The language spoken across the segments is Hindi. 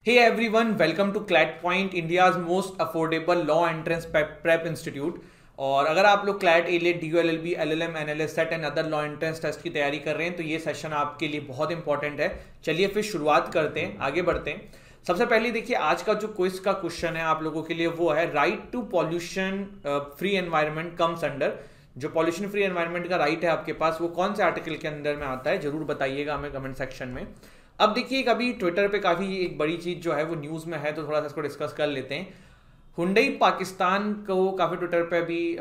Hey everyone, welcome to CLAT Point, India's most affordable law entrance prep institute। और अगर आप लोग CLAT AILET DULLB LLM NLS SET and other law entrance test की तैयारी कर रहे हैं तो ये सेशन आपके लिए बहुत इंपॉर्टेंट है। चलिए फिर शुरुआत करते हैं, आगे बढ़ते हैं। सबसे पहले देखिए आज का जो क्विज का क्वेश्चन है आप लोगों के लिए वो है right to pollution free environment comes under. जो पॉल्यूशन फ्री एनवायरनमेंट का राइट है आपके पास वो कौन से आर्टिकल के अंदर में आता है, जरूर बताइएगा हमें कमेंट सेक्शन में। अब देखिए अभी ट्विटर पे काफ़ी एक बड़ी चीज़ जो है वो न्यूज़ में है तो थोड़ा सा इसको डिस्कस कर लेते हैं। हुंडई पाकिस्तान को काफ़ी ट्विटर पे अभी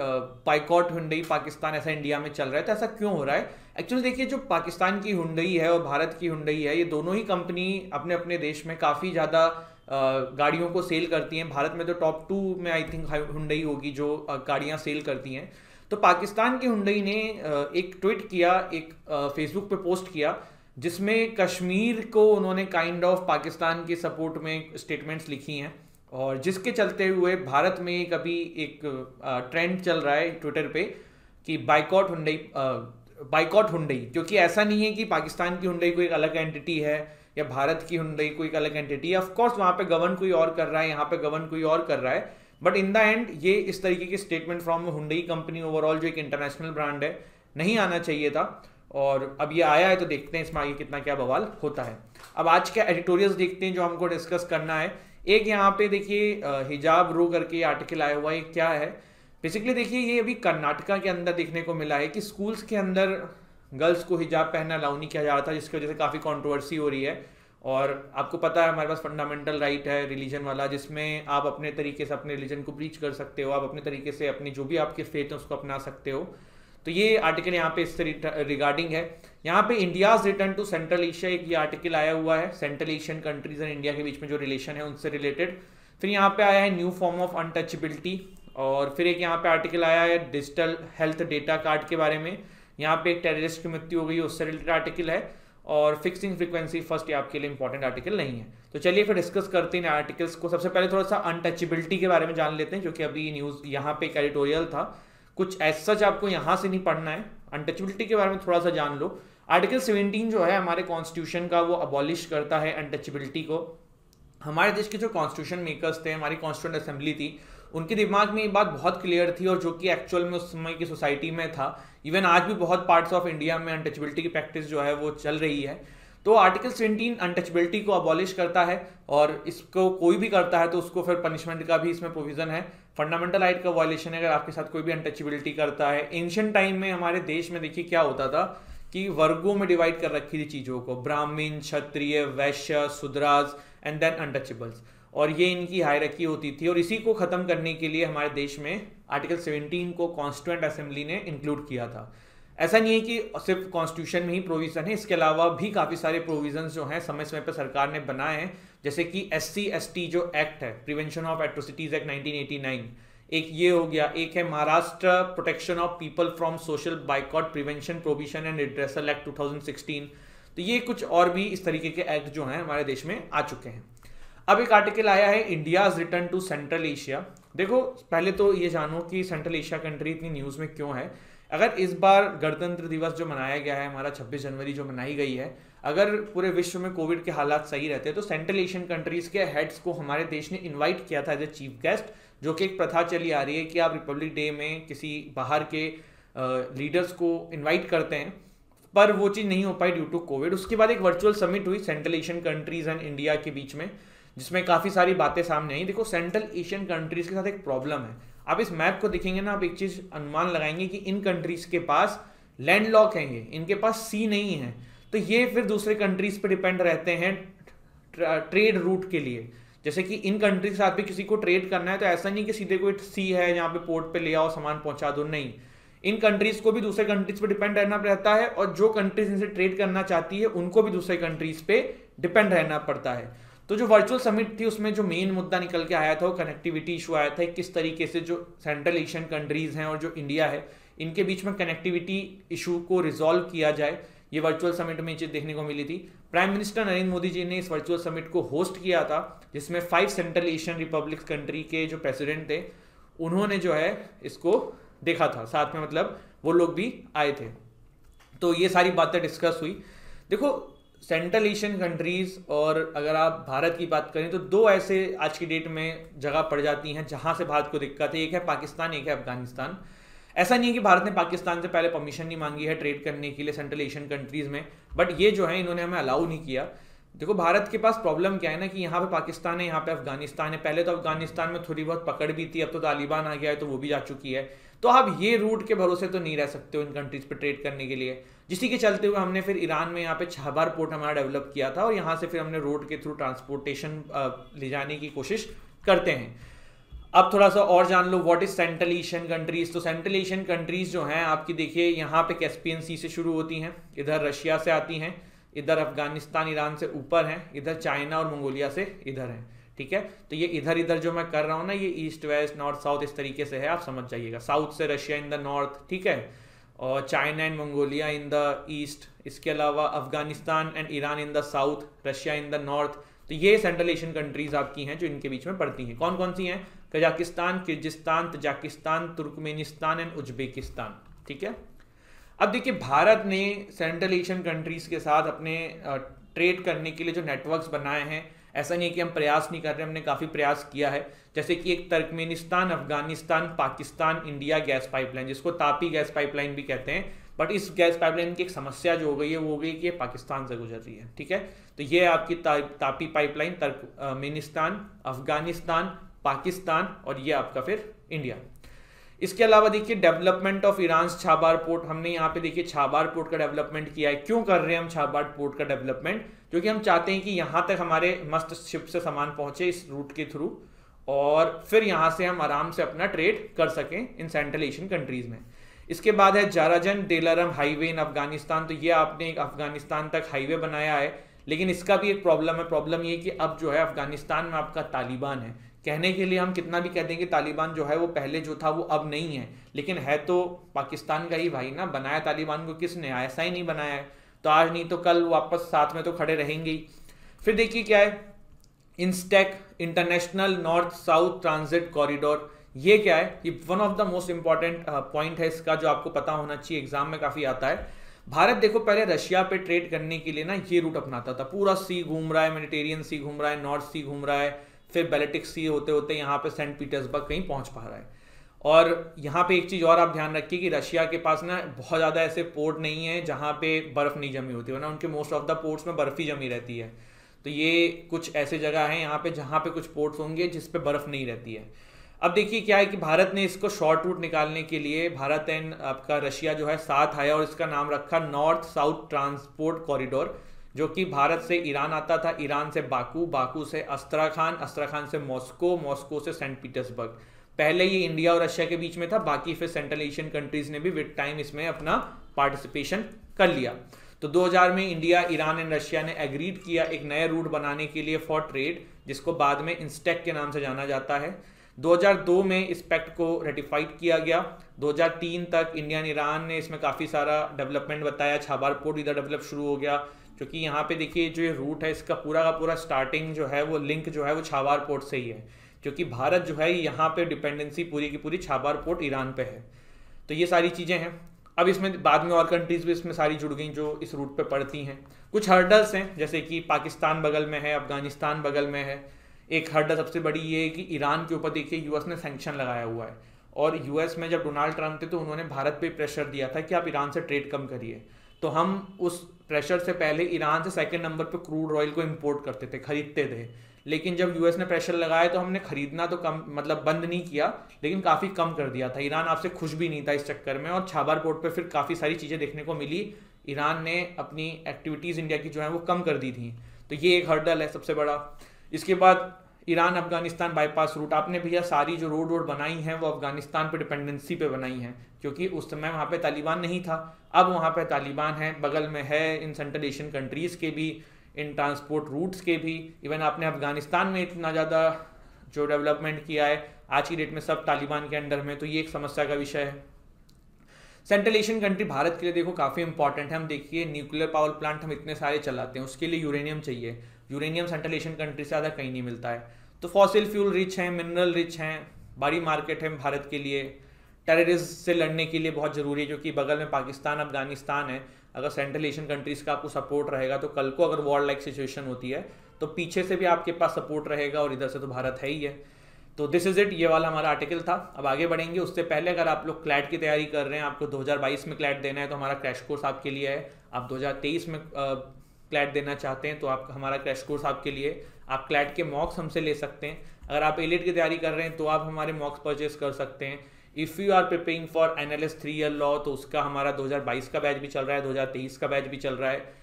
बाइकॉट हुंडई पाकिस्तान ऐसा इंडिया में चल रहा है, तो ऐसा क्यों हो रहा है? एक्चुअली देखिए जो पाकिस्तान की हुंडई है और भारत की हुंडई है, ये दोनों ही कंपनी अपने अपने देश में काफ़ी ज़्यादा गाड़ियों को सेल करती हैं। भारत में तो टॉप 2 में आई थिंक हुंडई होगी जो गाड़ियाँ सेल करती हैं। तो पाकिस्तान की हुंडई ने एक ट्वीट किया, एक फेसबुक पे पोस्ट किया जिसमें कश्मीर को उन्होंने काइंड ऑफ पाकिस्तान के सपोर्ट में स्टेटमेंट्स लिखी हैं, और जिसके चलते हुए भारत में एक अभी एक ट्रेंड चल रहा है ट्विटर पे कि बाइकॉट हुंडई। क्योंकि ऐसा नहीं है कि पाकिस्तान की हुंडई कोई एक अलग एंटिटी है या भारत की हुंडई कोई एक अलग एंटिटी है। ऑफकोर्स वहाँ पे गवर्न कोई और कर रहा है, यहाँ पे गवर्न कोई और कर रहा है, बट इन द एंड ये इस तरीके की statement from Hyundai company overall जो एक इंटरनेशनल ब्रांड है नहीं आना चाहिए था। और अब ये आया है तो देखते हैं इसमें आगे कितना क्या बवाल होता है। अब आज के एडिटोरियल्स देखते हैं जो हमको डिस्कस करना है। एक यहाँ पे देखिए हिजाब रो करके आर्टिकल आया हुआ है, क्या है बेसिकली देखिए ये अभी कर्नाटका के अंदर देखने को मिला है कि स्कूल्स के अंदर गर्ल्स को हिजाब पहनना अलाउ नहीं किया जा रहा था, जिसकी वजह से काफ़ी कंट्रोवर्सी हो रही है। और आपको पता है हमारे पास फंडामेंटल राइट है रिलीजन वाला, जिसमें आप अपने तरीके से अपने रिलीजन को प्रीच कर सकते हो, आप अपने तरीके से अपनी जो भी आपके फेथ है उसको अपना सकते हो। तो ये आर्टिकल यहाँ पे इससे रिगार्डिंग है। यहाँ पे India's return to Central Asia एक ये आर्टिकल आया हुआ है, Central Asian countries and India के बीच में जो रिलेशन है उनसे रिलेटेड। फिर यहाँ पे आया है न्यू फॉर्म ऑफ अनटचेबिलिटी, और फिर एक यहाँ पे आर्टिकल आया है डिजिटल हेल्थ डेटा कार्ड के बारे में। यहाँ पे एक टेररिस्ट की मृत्यु हो गई उससे रिलेटेड आर्टिकल है, और फिक्सिंग फ्रीक्वेंसी फर्स्ट ये आपके लिए इंपॉर्टेंट आर्टिकल नहीं है। तो चलिए फिर डिस्कस करते हैं आर्टिकल्स को। सबसे पहले थोड़ा सा अनटचेबिलिटी के बारे में जान लेते हैं, क्योंकि अभी न्यूज़ यहाँ पे एक एडिटोरियल था, कुछ एज सच आपको यहाँ से नहीं पढ़ना है, अनटचेबिलिटी के बारे में थोड़ा सा जान लो। आर्टिकल 17 जो है हमारे कॉन्स्टिट्यूशन का वो अबॉलिश करता है अनटचेबिलिटी को। हमारे देश के जो कॉन्स्टिट्यूशन मेकर्स थे, हमारी कॉन्स्टिट्यूंट असेंबली थी, उनके दिमाग में ये बात बहुत क्लियर थी, और जो कि एक्चुअल में उस समय की सोसाइटी में था। इवन आज भी बहुत पार्ट्स ऑफ इंडिया में अनटचेबिलिटी की प्रैक्टिस जो है वो चल रही है। तो आर्टिकल 17 अनटचेबिलिटी को अबॉलिश करता है, और इसको कोई भी करता है तो उसको फिर पनिशमेंट का भी इसमें प्रोविजन है। फंडामेंटल राइट का वायलेशन है अगर आपके साथ कोई भी अनटचेबिलिटी करता है। एंशिएंट टाइम में हमारे देश में देखिए क्या होता था कि वर्गों में डिवाइड कर रखी थी चीज़ों को, ब्राह्मण, क्षत्रिय, वैश्य, शूद्राज एंड देन अनटचेबल्स, और ये इनकी हायरार्की होती थी। और इसी को ख़त्म करने के लिए हमारे देश में आर्टिकल 17 को कॉन्स्टिट्यूएंट असेंबली ने इंक्लूड किया था। ऐसा नहीं है कि सिर्फ कॉन्स्टिट्यूशन में ही प्रोविज़न है, इसके अलावा भी काफ़ी सारे प्रोविजंस जो हैं समय समय पर सरकार ने बनाए हैं, जैसे कि SC/ST जो एक्ट है, प्रिवेंशन ऑफ एट्रोसिटीज़ एक्ट 1989, एक ये हो गया। एक है Maharashtra protection of people from social boycott prevention provision and redressal act 2016। तो ये कुछ और भी इस तरीके के एक्ट जो हैं हमारे देश में आ चुके हैं। अब एक आर्टिकल आया है India's return to Central Asia. देखो पहले तो ये जानो कि सेंट्रल एशिया कंट्री इतनी न्यूज़ में क्यों है। अगर इस बार गणतंत्र दिवस जो मनाया गया है हमारा 26 जनवरी जो मनाई गई है, अगर पूरे विश्व में कोविड के हालात सही रहते तो सेंट्रल एशियन कंट्रीज के हेड्स को हमारे देश ने इनवाइट किया था एज ए चीफ गेस्ट, जो कि एक प्रथा चली आ रही है कि आप रिपब्लिक डे में किसी बाहर के लीडर्स को इन्वाइट करते हैं, पर वो चीज़ नहीं हो पाई ड्यू टू कोविड। उसके बाद एक वर्चुअल समिट हुई central Asian countries and India के बीच में, जिसमें काफ़ी सारी बातें सामने आई। देखो सेंट्रल एशियन कंट्रीज के साथ एक प्रॉब्लम है, आप इस मैप को देखेंगे ना, आप एक चीज़ अनुमान लगाएंगे कि इन कंट्रीज के पास लैंड लॉक हैं, ये इनके पास सी नहीं है, तो ये फिर दूसरे कंट्रीज पे डिपेंड रहते हैं ट्रेड रूट के लिए। जैसे कि इन कंट्रीज के साथ भी किसी को ट्रेड करना है तो ऐसा नहीं कि सीधे कोई सी है यहाँ पे पोर्ट पे ले आओ सामान पहुंचा दो, नहीं, इन कंट्रीज को भी दूसरे कंट्रीज पे डिपेंड रहना रहता है, और जो कंट्रीज इनसे ट्रेड करना चाहती है उनको भी दूसरे कंट्रीज पे डिपेंड रहना पड़ता है। तो जो वर्चुअल समिट थी उसमें जो मेन मुद्दा निकल के आया था वो कनेक्टिविटी इशू आया था, किस तरीके से जो सेंट्रल एशियन कंट्रीज हैं और जो इंडिया है इनके बीच में कनेक्टिविटी इशू को रिजॉल्व किया जाए। ये वर्चुअल समिट में चीज़ देखने को मिली थी। प्राइम मिनिस्टर नरेंद्र मोदी जी ने इस वर्चुअल समिट को होस्ट किया था, जिसमें 5 सेंट्रल एशियन रिपब्लिक्स कंट्री के जो प्रेसिडेंट थे उन्होंने जो है इसको देखा था साथ में, मतलब वो लोग भी आए थे। तो ये सारी बातें डिस्कस हुई। देखो सेंट्रल एशियन कंट्रीज और अगर आप भारत की बात करें तो दो ऐसे आज की डेट में जगह पड़ जाती हैं जहां से भारत को दिक्कत है, एक है पाकिस्तान, एक है अफगानिस्तान। ऐसा नहीं है कि भारत ने पाकिस्तान से पहले परमिशन नहीं मांगी है ट्रेड करने के लिए सेंट्रल एशियन कंट्रीज में, बट ये जो है इन्होंने हमें अलाउ नहीं किया। देखो भारत के पास प्रॉब्लम क्या है ना कि यहाँ पे पाकिस्तान है, यहाँ पे अफगानिस्तान है। पहले तो अफगानिस्तान में थोड़ी बहुत पकड़ भी थी, अब तो तालिबान आ गया है तो वो भी जा चुकी है। तो आप ये रूट के भरोसे तो नहीं रह सकते हो इन कंट्रीज पे ट्रेड करने के लिए, जिसी के चलते हुए हमने फिर ईरान में यहाँ पे छहबार पोर्ट हमारा डेवलप किया था और यहाँ से फिर हमने रोड के थ्रू ट्रांसपोर्टेशन ले जाने की कोशिश करते हैं। अब थोड़ा सा और जान लो what is central Asian countries. तो सेंट्रल एशियन कंट्रीज जो हैं आपकी देखिए यहाँ पे कैस्पियन सी से शुरू होती हैं, इधर रशिया से आती हैं, इधर अफगानिस्तान ईरान से ऊपर हैं, इधर चाइना और मंगोलिया से इधर हैं। ठीक है, तो ये इधर इधर जो मैं कर रहा हूँ ना ये ईस्ट वेस्ट नॉर्थ साउथ इस तरीके से है, आप समझ जाइएगा। साउथ से रशिया इन द नॉर्थ, ठीक है, और China and Mongolia in the east, इसके अलावा Afghanistan and Iran in the south, Russia in the north. तो ये सेंट्रल एशियन कंट्रीज आपकी हैं जो इनके बीच में पड़ती हैं। कौन कौन सी हैं? Kazakhstan, Kyrgyzstan, Tajikistan, Turkmenistan and Uzbekistan. ठीक है, अब देखिए भारत ने सेंट्रल एशियन कंट्रीज के साथ अपने ट्रेड करने के लिए जो नेटवर्क्स बनाए हैं, ऐसा नहीं है कि हम प्रयास नहीं कर रहे, हमने काफ़ी प्रयास किया है। जैसे कि एक Turkmenistan, Afghanistan, Pakistan, India gas pipeline, जिसको तापी गैस पाइपलाइन भी कहते हैं, बट इस गैस पाइपलाइन की एक समस्या जो हो गई है वो हो गई कि ये पाकिस्तान से गुजर रही है। ठीक है, तो ये आपकी तापी पाइपलाइन तुर्कमेनिस्तान, अफगानिस्तान, पाकिस्तान और ये आपका फिर इंडिया। इसके अलावा देखिए development of Iran Chabahar port, हमने यहाँ पे देखिए छाबार पोर्ट का डेवलपमेंट किया है। क्यों कर रहे हैं हम छाबार पोर्ट का डेवलपमेंट? क्योंकि हम चाहते हैं कि यहाँ तक हमारे मस्त शिप से सामान पहुंचे इस रूट के थ्रू और फिर यहाँ से हम आराम से अपना ट्रेड कर सकें इन सेंट्रल एशियन कंट्रीज में। इसके बाद है जाराजन डेलारम हाईवे इन अफगानिस्तान। तो ये आपने एक अफगानिस्तान तक हाईवे बनाया है, लेकिन इसका भी एक प्रॉब्लम है। प्रॉब्लम ये कि अब जो है अफगानिस्तान में आपका तालिबान है। कहने के लिए हम कितना भी कह देंगे तालिबान जो है वो पहले जो था वो अब नहीं है, लेकिन है तो पाकिस्तान का ही भाई ना। बनाया तालिबान को किसने? ऐसा ही नहीं बनाया है, तो आज नहीं तो कल वापस साथ में तो खड़े रहेंगे ही। फिर देखिए क्या है, INSTC international north south transit corridor. ये क्या है? ये one of the most important point है इसका, जो आपको पता होना चाहिए, एग्जाम में काफी आता है। भारत देखो पहले रशिया पे ट्रेड करने के लिए ना ये रूट अपनाता था, पूरा सी घूम रहा है, मेडिटेरियन सी घूम रहा है, नॉर्थ सी घूम रहा है, फिर बैल्टिक सी होते होते यहाँ पे सेंट पीटर्सबर्ग कहीं पहुंच पा रहा है। और यहाँ पे एक चीज़ और आप ध्यान रखिए कि रशिया के पास ना बहुत ज़्यादा ऐसे पोर्ट नहीं है जहाँ पे बर्फ़ नहीं जमी होती है ना, उनके मोस्ट ऑफ द पोर्ट्स में बर्फ़ ही जमी रहती है। तो ये कुछ ऐसे जगह हैं यहाँ पे जहाँ पे कुछ पोर्ट्स होंगे जिस पे बर्फ़ नहीं रहती है। अब देखिए क्या है कि भारत ने इसको शॉर्ट रूट निकालने के लिए भारत एंड आपका रशिया जो है साथ आया और इसका नाम रखा नॉर्थ साउथ ट्रांसपोर्ट कॉरिडोर, जो कि भारत से ईरान आता था, ईरान से बाकू, बाकू से अस्त्राखान, अस्त्राखान से मॉस्को, मॉस्को से सेंट पीटर्सबर्ग। पहले ये इंडिया और रशिया के बीच में था, बाकी फिर सेंट्रल एशियन कंट्रीज ने भी विद टाइम इसमें अपना पार्टिसिपेशन कर लिया। तो 2000 में इंडिया, ईरान एंड रशिया ने एग्रीड किया एक नए रूट बनाने के लिए फॉर ट्रेड, जिसको बाद में इंस्टेक के नाम से जाना जाता है। 2002 में इस पैक्ट को रेटिफाइड किया गया। 2003 तक इंडिया और ईरान ने इसमें काफ़ी सारा डेवलपमेंट बताया। छाबार पोर्ट इधर डेवलप शुरू हो गया, क्योंकि यहाँ पे देखिए जो ये रूट है इसका पूरा का पूरा स्टार्टिंग जो है वो लिंक जो है वो छाबार पोर्ट से ही है, क्योंकि भारत जो है यहाँ पे डिपेंडेंसी पूरी की पूरी छाबार पोर्ट ईरान पे है। तो ये सारी चीज़ें हैं। अब इसमें बाद में और कंट्रीज भी इसमें सारी जुड़ गई जो इस रूट पे पड़ती हैं। कुछ हर्डल्स हैं, जैसे कि पाकिस्तान बगल में है, अफगानिस्तान बगल में है। एक हर्डल सबसे बड़ी ये है कि ईरान के ऊपर देखिए यूएस ने सैंक्शन लगाया हुआ है, और यूएस में जब डोनाल्ड ट्रंप थे तो उन्होंने भारत पे प्रेशर दिया था कि आप ईरान से ट्रेड कम करिए। तो हम उस प्रेशर से पहले ईरान से सेकंड नंबर पे क्रूड ऑयल को इंपोर्ट करते थे, खरीदते थे। लेकिन जब यूएस ने प्रेशर लगाया तो हमने खरीदना तो कम, मतलब बंद नहीं किया, लेकिन काफ़ी कम कर दिया था। ईरान आपसे खुश भी नहीं था इस चक्कर में, और छाबार पोर्ट पे फिर काफ़ी सारी चीज़ें देखने को मिली। ईरान ने अपनी एक्टिविटीज़ इंडिया की जो है वो कम कर दी थी। तो ये एक हर्डल है सबसे बड़ा। इसके बाद ईरान अफगानिस्तान बाईपास रूट, आपने भैया सारी जो रोड बनाई हैं वो अफगानिस्तान पे डिपेंडेंसी पे बनाई हैं, क्योंकि उस समय वहाँ पे तालिबान नहीं था। अब वहाँ पे तालिबान है, बगल में है, इन सेंट्रल एशियन कंट्रीज़ के भी, इन ट्रांसपोर्ट रूट्स के भी। इवन आपने अफगानिस्तान में इतना ज़्यादा जो डेवलपमेंट किया है आज की डेट में सब तालिबान के अंडर में, तो ये एक समस्या का विषय है। सेंट्रल एशियन कंट्री भारत के लिए देखो काफ़ी इंपॉर्टेंट है। हम देखिए न्यूक्लियर पावर प्लांट हम इतने सारे चलाते हैं, उसके लिए यूरेनियम चाहिए। यूरेनियम सेंट्रल एशियन कंट्री से ज़्यादा कहीं नहीं मिलता है। तो फॉसिल फ्यूल रिच हैं, मिनरल रिच हैं, बड़ी मार्केट है भारत के लिए। टेररिज्म से लड़ने के लिए बहुत ज़रूरी है, क्योंकि बगल में पाकिस्तान अफगानिस्तान है। अगर सेंट्रल एशियन कंट्रीज़ का आपको सपोर्ट रहेगा तो कल को अगर वॉर लाइक सिचुएशन होती है तो पीछे से भी आपके पास सपोर्ट रहेगा, और इधर से तो भारत है ही है। तो दिस इज़ इट, ये वाला हमारा आर्टिकल था। अब आगे बढ़ेंगे। उससे पहले अगर आप लोग क्लैट की तैयारी कर रहे हैं, आपको 2022 में क्लैट देना है, तो हमारा क्रैश कोर्स आपके लिए है। आप 2023 में क्लैट देना चाहते हैं तो आप हमारा क्रैश कोर्स आपके लिए। आप क्लैट के मॉक्स हमसे ले सकते हैं। अगर आप एलिट की तैयारी कर रहे हैं तो आप हमारे मॉक्स परचेस कर सकते हैं। If you are preparing for NLS 3 year law तो उसका हमारा 2022 का बैच भी चल रहा है, 2023 का बैच भी चल रहा है।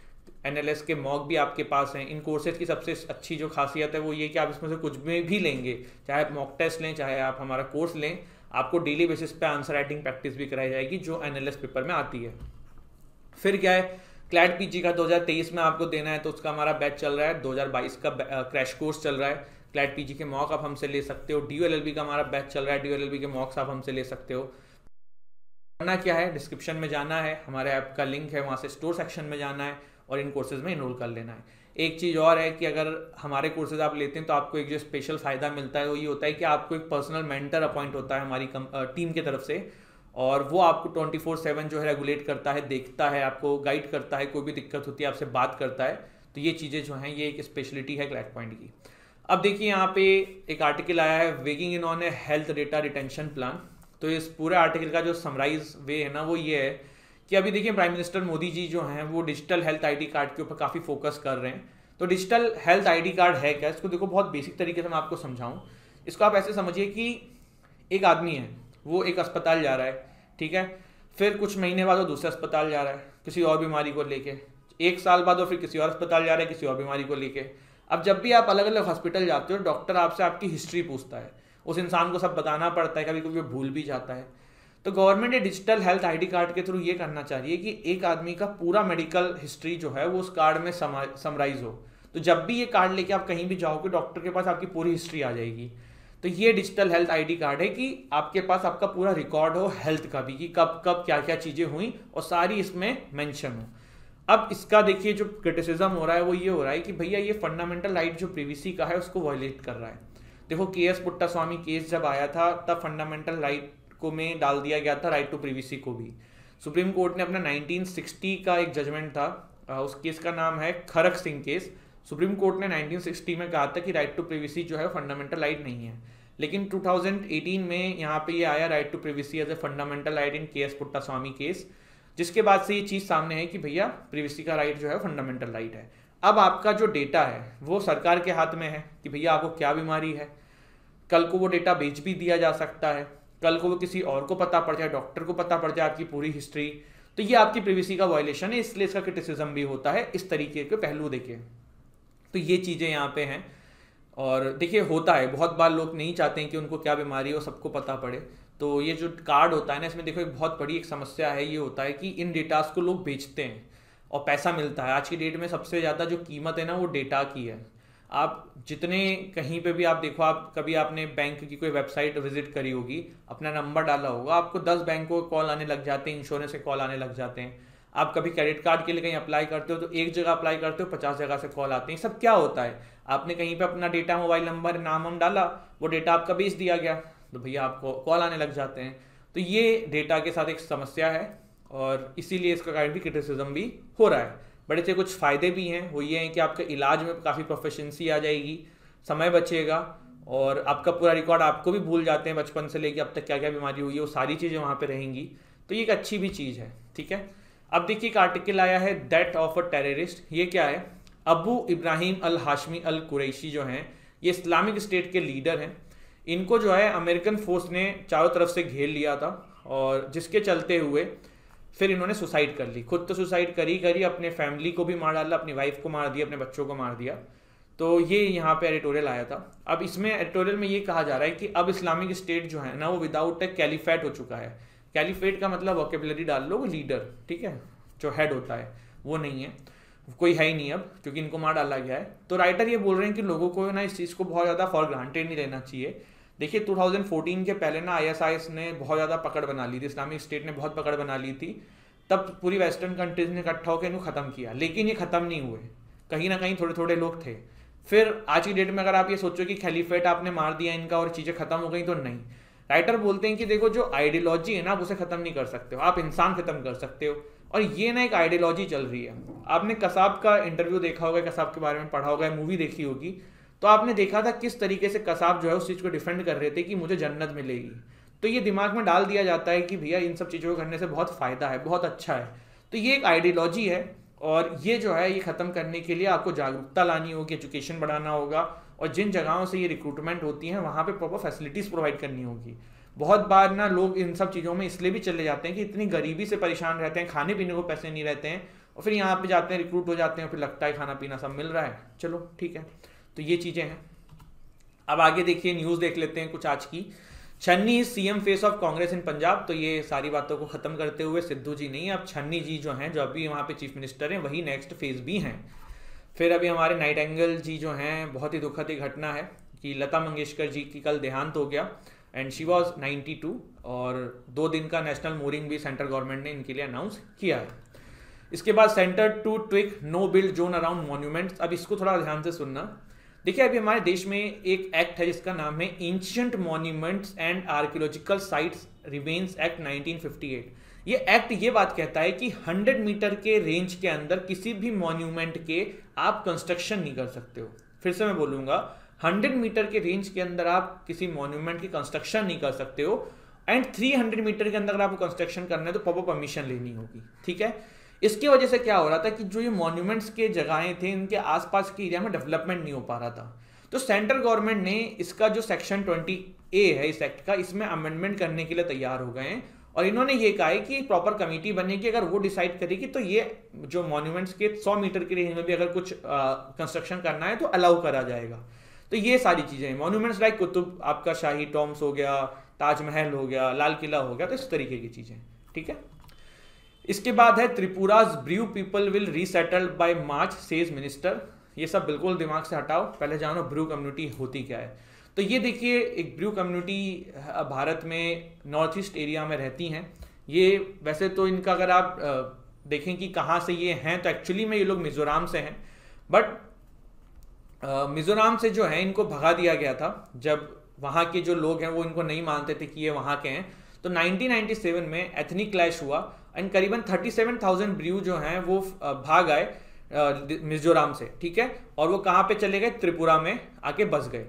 NLS के मॉक भी आपके पास हैं। इन कोर्सेज की सबसे अच्छी जो खासियत है वो ये कि आप इसमें से कुछ में भी लेंगे, चाहे आप मॉक टेस्ट लें, चाहे आप हमारा कोर्स लें, आपको डेली बेसिस पे आंसर राइटिंग प्रैक्टिस भी कराई जाएगी जो NLS पेपर में आती है। फिर क्या है, क्लैट PG का 2023 में आपको देना है तो उसका हमारा बैच चल रहा है। 2022 का क्रैश कोर्स चल रहा है। क्लैट PG के मॉक आप हमसे ले सकते हो। DU LLB का हमारा बैच चल रहा है। DU LLB के मॉक्स आप हमसे ले सकते हो। करना क्या है, डिस्क्रिप्शन में जाना है, हमारे ऐप का लिंक है, वहाँ से स्टोर सेक्शन में जाना है और इन कोर्सेज में इनरोल कर लेना है। एक चीज़ और है कि अगर हमारे कोर्सेज आप लेते हैं तो आपको एक जो स्पेशल फ़ायदा मिलता है वो ये होता है कि आपको एक पर्सनल मेंटर अपॉइंट होता है हमारी टीम की तरफ से, और वो आपको 24/7 जो है रेगुलेट करता है, देखता है, आपको गाइड करता है, कोई भी दिक्कत होती है आपसे बात करता है। तो ये चीज़ें जो हैं ये एक स्पेशलिटी है क्लैट पॉइंट की। अब देखिए यहाँ पे एक आर्टिकल आया है, weighing in on A health data retention plan. तो इस पूरे आर्टिकल का जो समराइज वे है ना वो ये है कि अभी देखिए प्राइम मिनिस्टर मोदी जी जो हैं वो डिजिटल हेल्थ ID कार्ड के ऊपर काफ़ी फोकस कर रहे हैं। तो डिजिटल हेल्थ ID कार्ड है क्या, इसको देखो बहुत बेसिक तरीके से मैं आपको समझाऊं। इसको आप ऐसे समझिए कि एक आदमी है, वो एक अस्पताल जा रहा है, ठीक है, फिर कुछ महीने बाद वो दूसरे अस्पताल जा रहा है किसी और बीमारी को लेके, 1 साल बाद वो फिर किसी और अस्पताल जा रहा है किसी और बीमारी को लेके। अब जब भी आप अलग अलग हॉस्पिटल जाते हो, डॉक्टर आपसे आपकी हिस्ट्री पूछता है, उस इंसान को सब बताना पड़ता है, कभी कभी वो भूल भी जाता है। तो गवर्नमेंट ये डिजिटल हेल्थ ID कार्ड के थ्रू ये करना चाह रही है कि एक आदमी का पूरा मेडिकल हिस्ट्री जो है वो उस कार्ड में समराइज हो। तो जब भी ये कार्ड लेके आप कहीं भी जाओगे, डॉक्टर के पास आपकी पूरी हिस्ट्री आ जाएगी। तो ये डिजिटल हेल्थ ID कार्ड है कि आपके पास आपका पूरा रिकॉर्ड हो हेल्थ का भी, कि कब कब क्या क्या चीज़ें हुई और सारी इसमें मेंशन हो। अब इसका देखिए जो क्रिटिसिज्म हो रहा है वो ये हो रहा है कि भैया ये फंडामेंटल राइट जो प्रिवेसी का है उसको वायलेट कर रहा है। देखो KS पुट्टास्वामी केस जब आया था तब फंडामेंटल राइट को में डाल दिया गया था राइट टू प्रिवेसी को भी। सुप्रीम कोर्ट ने अपना 1960 का एक जजमेंट था, उस केस का नाम है खरक सिंह केस। सुप्रीम कोर्ट ने 1960 में कहा था कि राइट टू प्रिवेसी जो है फंडामेंटल राइट नहीं है, लेकिन 2018 में यहाँ पे ये आया right to privacy as a fundamental right in KS Puttaswamy case, जिसके बाद से ये चीज़ सामने है कि भैया प्रिवेसी का राइट जो है फंडामेंटल राइट है। अब आपका जो डेटा है वो सरकार के हाथ में है कि भैया आपको क्या बीमारी है, कल को वो डेटा बेच भी दिया जा सकता है, कल को वो किसी और को पता पड़ जाए, डॉक्टर को पता पड़ जाए आपकी पूरी हिस्ट्री, तो ये आपकी प्रिवेसी का वायलेशन है, इसलिए इसका क्रिटिसिज्म भी होता है। इस तरीके के पहलू देखिए, तो ये चीज़ें यहाँ पे हैं। और देखिए होता है बहुत बार लोग नहीं चाहते हैं कि उनको क्या बीमारी है वो सबको पता पड़े। तो ये जो कार्ड होता है ना, इसमें देखो एक बहुत बड़ी एक समस्या है, ये होता है कि इन डेटास को लोग बेचते हैं और पैसा मिलता है। आज की डेट में सबसे ज़्यादा जो कीमत है ना वो डेटा की है। आप जितने कहीं पे भी आप देखो, आप कभी आपने बैंक की कोई वेबसाइट विजिट करी होगी, अपना नंबर डाला होगा, आपको 10 बैंकों के कॉल आने लग जाते हैं, इंश्योरेंस के कॉल आने लग जाते हैं। आप कभी क्रेडिट कार्ड के लिए कहीं अप्लाई करते हो तो एक जगह अप्लाई करते हो 50 जगह से कॉल आते हैं। सब क्या होता है, आपने कहीं पे अपना डेटा, मोबाइल नंबर, नाम हम डाला, वो डेटा आपका बेच दिया गया, तो भैया आपको कॉल आने लग जाते हैं। तो ये डेटा के साथ एक समस्या है और इसीलिए इसका कारण भी क्रिटिसिज्म भी हो रहा है। बड़े से कुछ फ़ायदे भी हैं, वो ये हैं कि आपके इलाज में काफ़ी प्रोफिशिएंसी आ जाएगी, समय बचेगा और आपका पूरा रिकॉर्ड, आपको भी भूल जाते हैं बचपन से लेके अब तक क्या क्या बीमारी हुई है, वो सारी चीज़ें वहाँ पे रहेंगी। तो ये एक अच्छी भी चीज़ है, ठीक है। अब देखिए एक आर्टिकल आया है डेथ ऑफ अ टेररिस्ट। ये क्या है, अबू इब्राहिम अल हाशमी अल कुरैशी जो हैं ये इस्लामिक स्टेट के लीडर हैं। इनको जो है अमेरिकन फोर्स ने चारों तरफ से घेर लिया था और जिसके चलते हुए फिर इन्होंने सुसाइड कर ली। खुद तो सुसाइड करी, अपने फैमिली को भी मार डाला, अपनी वाइफ को मार दिया, अपने बच्चों को मार दिया। तो ये यहाँ पे एडिटोरियल आया था। अब इसमें एडिटोरियल में ये कहा जा रहा है कि अब इस्लामिक स्टेट जो है ना वो विदाउट ए कैलिफेट हो चुका है। कैलिफेट का मतलब वोकेबुलरी डाल लो, लीडर, ठीक है, जो हेड होता है वो नहीं है, कोई है ही नहीं अब, क्योंकि इनको मार डाला गया है। तो राइटर ये बोल रहे हैं कि लोगों को ना इस चीज़ को बहुत ज़्यादा फॉर ग्रांटेड नहीं लेना चाहिए। देखिए 2014 के पहले ना ISIS ने बहुत ज़्यादा पकड़ बना ली थी, इस्लामिक स्टेट ने बहुत पकड़ बना ली थी, तब पूरी वेस्टर्न कंट्रीज ने इकट्ठा होकर इनको ख़त्म किया, लेकिन ये ख़त्म नहीं हुए, कहीं ना कहीं थोड़े थोड़े लोग थे। फिर आज की डेट में अगर आप ये सोचो कि खलीफेट आपने मार दिया इनका और चीज़ें ख़त्म हो गई, तो नहीं। राइटर बोलते हैं कि देखो जो आइडियोलॉजी है ना आप उसे ख़त्म नहीं कर सकते हो, आप इंसान ख़त्म कर सकते हो। और ये ना एक आइडियोलॉजी चल रही है। आपने कसाब का इंटरव्यू देखा होगा, कसाब के बारे में पढ़ा होगा, मूवी देखी होगी, तो आपने देखा था किस तरीके से कसाब जो है उस चीज़ को डिफेंड कर रहे थे कि मुझे जन्नत मिलेगी। तो ये दिमाग में डाल दिया जाता है कि भैया इन सब चीज़ों को करने से बहुत फ़ायदा है, बहुत अच्छा है। तो ये एक आइडियोलॉजी है, और ये जो है ये ख़त्म करने के लिए आपको जागरूकता लानी होगी, एजुकेशन बढ़ाना होगा, और जिन जगहों से ये रिक्रूटमेंट होती है वहाँ पे प्रॉपर फैसिलिटीज़ प्रोवाइड करनी होगी। बहुत बार ना लोग इन सब चीज़ों में इसलिए भी चले जाते हैं कि इतनी गरीबी से परेशान रहते हैं, खाने पीने को पैसे नहीं रहते हैं, और फिर यहाँ पे जाते हैं, रिक्रूट हो जाते हैं, फिर लगता है खाना पीना सब मिल रहा है, चलो ठीक है। तो ये चीज़ें हैं। अब आगे देखिए, न्यूज़ देख लेते हैं कुछ आज की। Channi is CM face of Congress in Punjab. तो ये सारी बातों को खत्म करते हुए सिद्धू जी नहीं, अब छन्नी जी जो हैं, जो अभी वहाँ पे चीफ मिनिस्टर हैं, वही नेक्स्ट फेज भी हैं। फिर अभी हमारे नाइटेंगल जी जो हैं, बहुत ही दुखद एक घटना है कि लता मंगेशकर जी की कल देहांत हो गया, एंड शी वॉज 92, और 2 दिन का नेशनल मोर्निंग भी सेंट्रल गवर्नमेंट ने इनके लिए अनाउंस किया है। इसके बाद centre to tweak no build zone around monuments. अब इसको थोड़ा ध्यान से सुनना। देखिए, अभी हमारे देश में एक एक्ट है जिसका नाम है ancient monuments and archaeological sites remains act 1958। ये एक्ट ये बात कहता है कि 100 मीटर के रेंज के अंदर किसी भी मॉन्यूमेंट के आप कंस्ट्रक्शन नहीं कर सकते हो। फिर से मैं बोलूंगा, 100 मीटर के रेंज के अंदर आप किसी मॉन्यूमेंट की कंस्ट्रक्शन नहीं कर सकते हो, एंड 300 मीटर के अंदर अगर आपको कंस्ट्रक्शन करना है तो प्रॉपर परमिशन लेनी होगी, ठीक है। इसकी वजह से क्या हो रहा था कि जो ये मॉन्यूमेंट्स के जगहें थे, इनके आसपास के एरिया में डेवलपमेंट नहीं हो पा रहा था। तो सेंट्रल गवर्नमेंट ने इसका जो सेक्शन 20A है इस एक्ट का, इसमें अमेंडमेंट करने के लिए तैयार हो गए हैं, और इन्होंने ये कहा है कि एक प्रॉपर कमेटी बनेगी, अगर वो डिसाइड करेगी तो ये जो मॉन्यूमेंट्स के 100 मीटर के रेंज में भी अगर कुछ कंस्ट्रक्शन करना है तो अलाउ करा जाएगा। तो ये सारी चीज़ें हैं। मॉन्यूमेंट्स लाइक कुतुब, आपका शाही टॉम्स हो गया, ताजमहल हो गया, लाल किला हो गया, तो इस तरीके की चीज़ें, ठीक है। इसके बाद है Tripura's Bru people will resettled by March says minister. ये सब बिल्कुल दिमाग से हटाओ, पहले जानो ब्रू कम्युनिटी होती क्या है। तो ये देखिए, एक ब्रू कम्युनिटी भारत में नॉर्थ ईस्ट एरिया में रहती हैं। ये वैसे तो इनका अगर आप देखें कि कहाँ से ये हैं, तो एक्चुअली में ये लोग मिजोरम से हैं, बट मिजोरम से जो है इनको भगा दिया गया था जब वहाँ के जो लोग हैं वो इनको नहीं मानते थे कि ये वहाँ के हैं। तो 1997 में एथनिक क्लैश हुआ, एंड करीबन 37,000 ब्रू जो हैं वो भाग आए मिजोरम से, ठीक है। और वो कहाँ पे चले गए? त्रिपुरा में आके बस गए।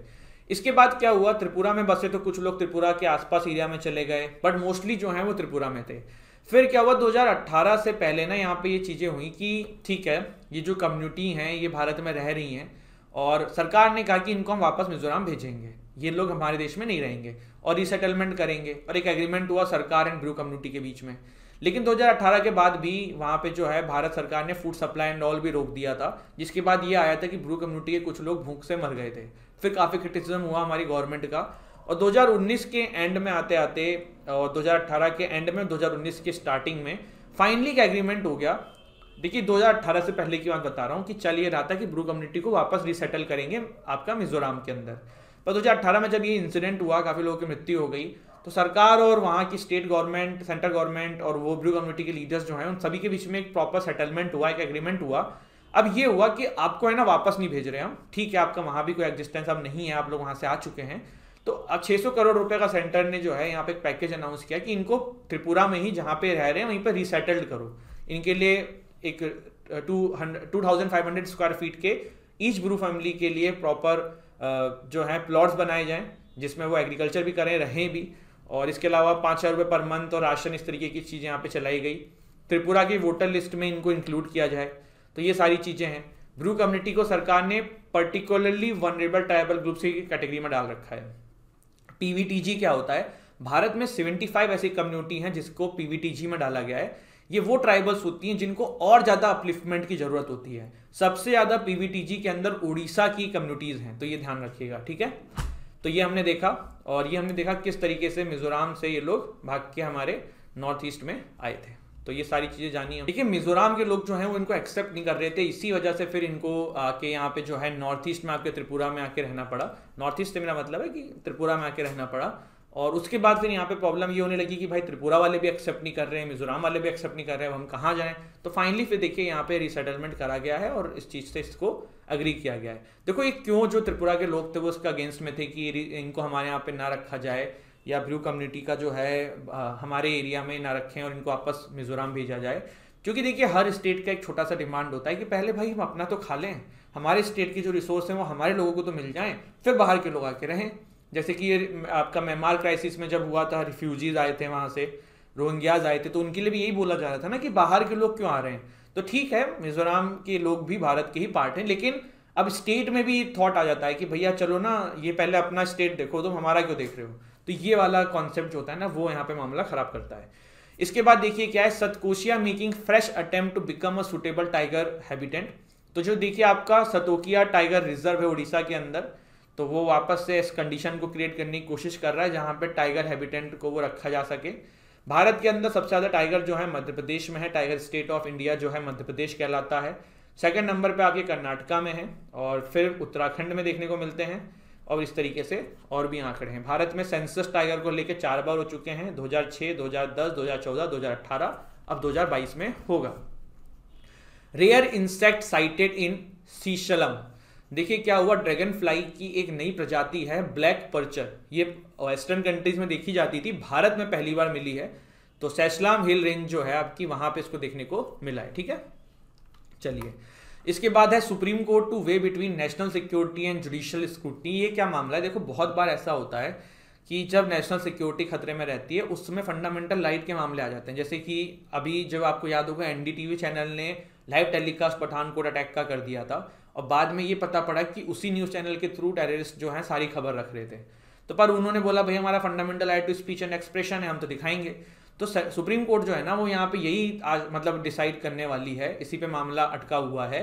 इसके बाद क्या हुआ, त्रिपुरा में बसे तो कुछ लोग त्रिपुरा के आसपास एरिया में चले गए, बट मोस्टली जो हैं वो त्रिपुरा में थे। फिर क्या हुआ, 2018 से पहले ना यहाँ पे ये चीज़ें हुई कि ठीक है, ये जो कम्युनिटी हैं ये भारत में रह रही हैं, और सरकार ने कहा कि इनको हम वापस मिजोरम भेजेंगे, ये लोग हमारे देश में नहीं रहेंगे और रीसेटलमेंट करेंगे, और एक एग्रीमेंट हुआ सरकार एंड ब्रू कम्युनिटी के बीच में। लेकिन 2018 के बाद भी वहाँ पे जो है भारत सरकार ने फूड सप्लाई एंड ऑल भी रोक दिया था, जिसके बाद ये आया था कि ब्रू कम्युनिटी के कुछ लोग भूख से मर गए थे। फिर काफ़ी क्रिटिसिज्म हुआ हमारी गवर्नमेंट का, और 2019 के एंड में आते आते, और 2018 के एंड में 2019 के स्टार्टिंग में फाइनली एक एग्रीमेंट हो गया। देखिए, 2018 से पहले की बात बता रहा हूँ कि चल ये रहा था कि ब्रू कम्युनिटी को वापस रिसेटल करेंगे आपका मिजोरम के अंदर। पर 2018 में जब ये इंसिडेंट हुआ, काफ़ी लोगों की मृत्यु हो गई, तो सरकार और वहाँ की स्टेट गवर्नमेंट, सेंट्रल गवर्नमेंट और वो ब्रू कम्युनिटी के लीडर्स जो हैं उन सभी के बीच में एक प्रॉपर सेटलमेंट हुआ, एक एग्रीमेंट हुआ। अब ये हुआ कि आपको है ना वापस नहीं भेज रहे हम, ठीक है, आपका वहाँ भी कोई एग्जिस्टेंस अब नहीं है, आप लोग वहाँ से आ चुके हैं। तो अब 600 करोड़ रुपए का सेंटर ने जो है यहाँ पे एक पैकेज अनाउंस किया कि इनको त्रिपुरा में ही जहाँ पे रह रहे हैं वहीं पर रिसेटल्ड करो। इनके लिए एक 2500 स्क्वायर फीट के ईच ब्रू फैमिली के लिए प्रॉपर जो है प्लॉट्स बनाए जाएं, जिसमें वो एग्रीकल्चर भी करें, रहें भी, और इसके अलावा 5,000 रुपये पर मंथ और राशन, इस तरीके की चीज़ें यहाँ पे चलाई गई। त्रिपुरा की वोटर लिस्ट में इनको इंक्लूड किया जाए। तो ये सारी चीज़ें हैं। ब्रू कम्युनिटी को सरकार ने पर्टिकुलरली वनरेबल ट्राइबल ग्रुप्स की कैटेगरी में डाल रखा है। पीवीटीजी क्या होता है? भारत में 75 ऐसी कम्युनिटी हैं जिसको पीवीटीजी में डाला गया है। ये वो ट्राइबल्स होती हैं जिनको और ज़्यादा अपलिफ्टमेंट की ज़रूरत होती है। सबसे ज़्यादा पीवीटीजी के अंदर उड़ीसा की कम्युनिटीज़ हैं, तो ये ध्यान रखिएगा, ठीक है। तो ये हमने देखा, और ये हमने देखा किस तरीके से मिजोरम से ये लोग भाग के हमारे नॉर्थ ईस्ट में आए थे। तो ये सारी चीज़ें जानी है। देखिए, मिजोरम के लोग जो हैं वो इनको एक्सेप्ट नहीं कर रहे थे, इसी वजह से फिर इनको आके यहाँ पे जो है नॉर्थ ईस्ट में आके त्रिपुरा में आके रहना पड़ा। नॉर्थ ईस्ट से मेरा मतलब है कि त्रिपुरा में आके रहना पड़ा। और उसके बाद फिर यहाँ पे प्रॉब्लम ये होने लगी कि भाई त्रिपुरा वाले भी एक्सेप्ट नहीं कर रहे हैं, मिजोरम वाले भी एक्सेप्ट नहीं कर रहे हैं, हम कहाँ जाएं। तो फाइनली फिर देखिए यहाँ पे रिसेटलमेंट करा गया है और इस चीज़ से इसको अग्री किया गया है। देखो, ये क्यों जो त्रिपुरा के लोग थे वो उसका अगेंस्ट में थे कि इनको हमारे यहाँ पे ना रखा जाए, या ब्रू कम्युनिटी का जो है हमारे एरिया में ना रखें और इनको वापस मिजोरम भेजा जाए। क्योंकि देखिए हर स्टेट का एक छोटा सा डिमांड होता है कि पहले भाई हम अपना तो खा लें, हमारे स्टेट के जो रिसोर्स हैं वो हमारे लोगों को तो मिल जाएं, फिर बाहर के लोग आके रहें। जैसे कि ये आपका म्यांमार क्राइसिस में जब हुआ था, रिफ्यूजीज आए थे वहाँ से, रोहिंग्याज आए थे, तो उनके लिए भी यही बोला जा रहा था ना कि बाहर के लोग क्यों आ रहे हैं। तो ठीक है, मिजोरम के लोग भी भारत के ही पार्ट हैं, लेकिन अब स्टेट में भी थॉट आ जाता है कि भैया चलो ना, ये पहले अपना स्टेट देखो, तुम हमारा क्यों देख रहे हो। तो ये वाला कॉन्सेप्ट जो होता है ना, वो यहाँ पे मामला खराब करता है। इसके बाद देखिए क्या है, Satkosia making fresh attempt to become a suitable tiger habitant. तो जो देखिए आपका सतोकिया टाइगर रिजर्व है उड़ीसा के अंदर, तो वो वापस से इस कंडीशन को क्रिएट करने की कोशिश कर रहा है जहां पे टाइगर हैबिटेंट को वो रखा जा सके। भारत के अंदर सबसे ज़्यादा टाइगर जो है मध्य प्रदेश में है, टाइगर स्टेट ऑफ इंडिया जो है मध्य प्रदेश कहलाता है। सेकंड नंबर पे आपके कर्नाटका में है, और फिर उत्तराखंड में देखने को मिलते हैं, और इस तरीके से और भी आंकड़े हैं। भारत में सेंसस टाइगर को लेकर 4 बार हो चुके हैं, 2006, 2010, 2014, 2018, अब 2022 में होगा। Rare insect sighted in Seychelles. देखिए क्या हुआ, ड्रैगन फ्लाई की एक नई प्रजाति है ब्लैक पर्चर, ये वेस्टर्न कंट्रीज में देखी जाती थी, भारत में पहली बार मिली है। तो सैसलाम हिल रेंज जो है आपकी, वहां पे इसको देखने को मिला है। ठीक है, चलिए इसके बाद है supreme court two way between national security and judicial scrutiny. ये क्या मामला है, देखो बहुत बार ऐसा होता है कि जब नेशनल सिक्योरिटी खतरे में रहती है उस समय फंडामेंटल राइट के मामले आ जाते हैं। जैसे कि अभी जब आपको याद होगा एनडीटीवी चैनल ने लाइव टेलीकास्ट पठानकोट अटैक का कर दिया था, और बाद में ये पता पड़ा कि उसी न्यूज़ चैनल के थ्रू टेररिस्ट जो हैं सारी खबर रख रहे थे। तो पर उन्होंने बोला भाई हमारा fundamental right to speech and expression है, हम तो दिखाएंगे। तो सुप्रीम कोर्ट जो है ना वो यहाँ पे यही मतलब डिसाइड करने वाली है, इसी पे मामला अटका हुआ है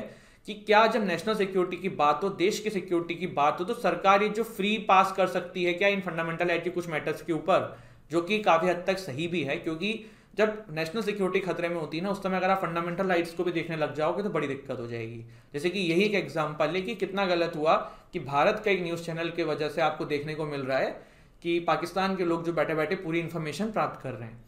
कि क्या जब नेशनल सिक्योरिटी की बात हो, देश की सिक्योरिटी की बात हो, तो सरकार ये जो फ्री पास कर सकती है क्या इन फंडामेंटल राइट के कुछ मैटर्स के ऊपर, जो कि काफी हद तक सही भी है। क्योंकि जब नेशनल सिक्योरिटी खतरे में होती है ना, उस समय अगर आप फंडामेंटल राइट्स को भी देखने लग जाओगे तो बड़ी दिक्कत हो जाएगी। जैसे कि यही एक एग्जांपल है कि कितना गलत हुआ कि भारत का एक न्यूज़ चैनल की वजह से आपको देखने को मिल रहा है कि पाकिस्तान के लोग जो बैठे बैठे पूरी इन्फॉर्मेशन प्राप्त कर रहे हैं।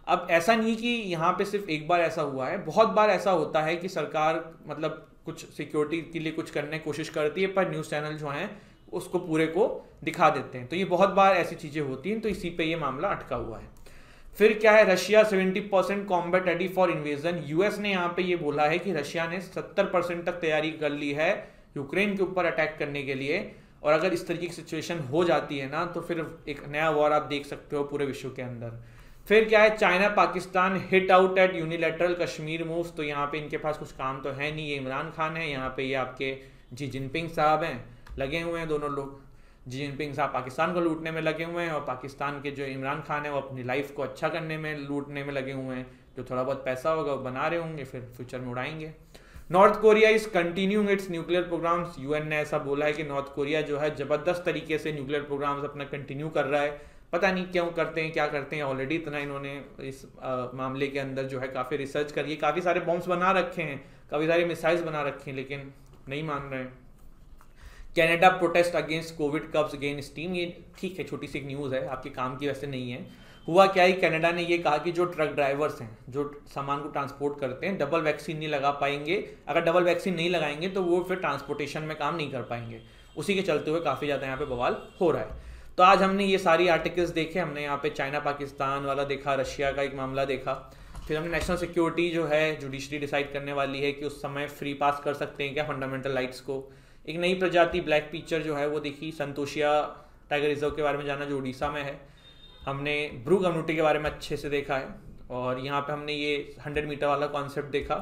अब ऐसा नहीं कि यहाँ पे सिर्फ एक बार ऐसा हुआ है, बहुत बार ऐसा होता है कि सरकार मतलब कुछ सिक्योरिटी के लिए कुछ करने की कोशिश करती है, पर न्यूज़ चैनल जो हैं उसको पूरे को दिखा देते हैं। तो ये बहुत बार ऐसी चीज़ें होती हैं, तो इसी पे ये मामला अटका हुआ है। फिर क्या है, Russia 70% combat ready for invasion. US ने यहाँ पे ये बोला है कि रशिया ने 70% तक तैयारी कर ली है यूक्रेन के ऊपर अटैक करने के लिए, और अगर इस तरीके की सिचुएशन हो जाती है ना तो फिर एक नया वॉर आप देख सकते हो पूरे विश्व के अंदर। फिर क्या है, China Pakistan hit out at unilateral Kashmir moves. तो यहाँ पे इनके पास कुछ काम तो है नहीं, ये इमरान खान है, यहाँ पे ये आपके जी जिनपिंग साहब हैं, लगे हुए हैं दोनों लोग। जी जिनपिंग साहब पाकिस्तान को लूटने में लगे हुए हैं, और पाकिस्तान के जो इमरान खान है वो अपनी लाइफ को अच्छा करने में, लूटने में लगे हुए हैं। जो थोड़ा बहुत पैसा होगा वो बना रहे होंगे, फिर फ्यूचर में उड़ाएंगे। North Korea is continuing its nuclear programs. UN ने ऐसा बोला है कि नॉर्थ कोरिया जो है जबरदस्त तरीके से न्यूक्लियर प्रोग्राम्स अपना कंटिन्यू कर रहा है। पता नहीं क्यों करते हैं, क्या करते हैं, ऑलरेडी इतना इन्होंने इस मामले के अंदर जो है काफ़ी रिसर्च करी है, काफ़ी सारे बॉम्ब्स बना रखे हैं, काफ़ी सारे मिसाइल्स बना रखे हैं, लेकिन नहीं मान रहे हैं। Canada protest against Covid कब्स gain steam. ये ठीक है, छोटी सी एक न्यूज़ है, आपके काम की वैसे नहीं है। हुआ क्या है, कनाडा ने ये कहा कि जो ट्रक ड्राइवर्स हैं जो सामान को ट्रांसपोर्ट करते हैं, डबल वैक्सीन नहीं लगा पाएंगे। अगर डबल वैक्सीन नहीं लगाएंगे तो वो फिर ट्रांसपोर्टेशन में काम नहीं कर पाएंगे। उसी के चलते हुए काफ़ी ज़्यादा यहाँ पे बवाल हो रहा है। तो आज हमने ये सारी आर्टिकल्स देखे, हमने यहाँ पे चाइना पाकिस्तान वाला देखा, रशिया का एक मामला देखा, फिर हमने नेशनल सिक्योरिटी जो है जुडिशरी डिसाइड करने वाली है कि उस समय फ्री पास कर सकते हैं क्या फंडामेंटल राइट्स को। एक नई प्रजाति ब्लैक पिचर जो है वो देखी, संतोषिया टाइगर रिजर्व के बारे में जाना जो उड़ीसा में है। हमने ब्रू कम्युनिटी के बारे में अच्छे से देखा है, और यहाँ पे हमने ये 100 मीटर वाला कॉन्सेप्ट देखा।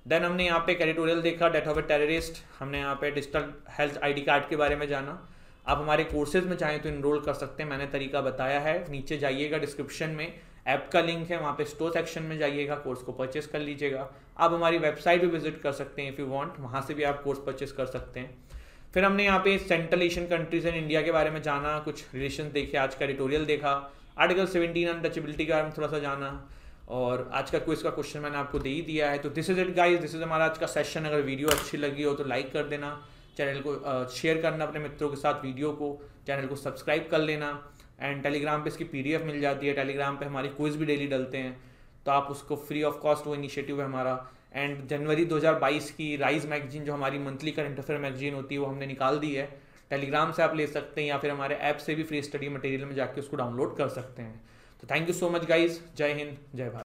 देन हमने यहाँ पे एडिटोरियल देखा, डेथ ऑफ ए टेररिस्ट। हमने यहाँ पे डिजिटल हेल्थ ID कार्ड के बारे में जाना। आप हमारे कोर्सेज में चाहें तो इनरोल कर सकते हैं, मैंने तरीका बताया है, नीचे जाइएगा डिस्क्रिप्शन में ऐप का लिंक है, वहाँ पे स्टोर सेक्शन में जाइएगा, कोर्स को परचेस कर लीजिएगा। आप हमारी वेबसाइट भी विजिट कर सकते हैं इफ़ यू वांट, वहाँ से भी आप कोर्स परचेस कर सकते हैं। फिर हमने यहाँ पे central Asian countries and India के बारे में जाना, कुछ रिलेशन देखे, आज का एडिटोरियल देखा, आर्टिकल 17 अनटचेबिलिटी के बारे में थोड़ा सा जाना, और आज का क्विज का क्वेश्चन मैंने आपको दे ही दिया है। तो this is it guys, this is हमारा आज का सेशन। अगर वीडियो अच्छी लगी हो तो लाइक कर देना, चैनल को शेयर करना अपने मित्रों के साथ, वीडियो को, चैनल को सब्सक्राइब कर लेना। एंड टेलीग्राम पे इसकी PDF मिल जाती है, टेलीग्राम पे हमारी क्विज भी डेली डलते हैं, तो आप उसको फ्री ऑफ कॉस्ट, वो इनिशिएटिव है हमारा। एंड जनवरी 2022 की राइज मैगजीन जो हमारी मंथली करंट अफेयर मैगजीन होती है वो हमने निकाल दी है, टेलीग्राम से आप ले सकते हैं, या फिर हमारे ऐप से भी फ्री स्टडी मटेरियल में जाके उसको डाउनलोड कर सकते हैं। तो thank you so much guys, जय हिंद, जय भारत।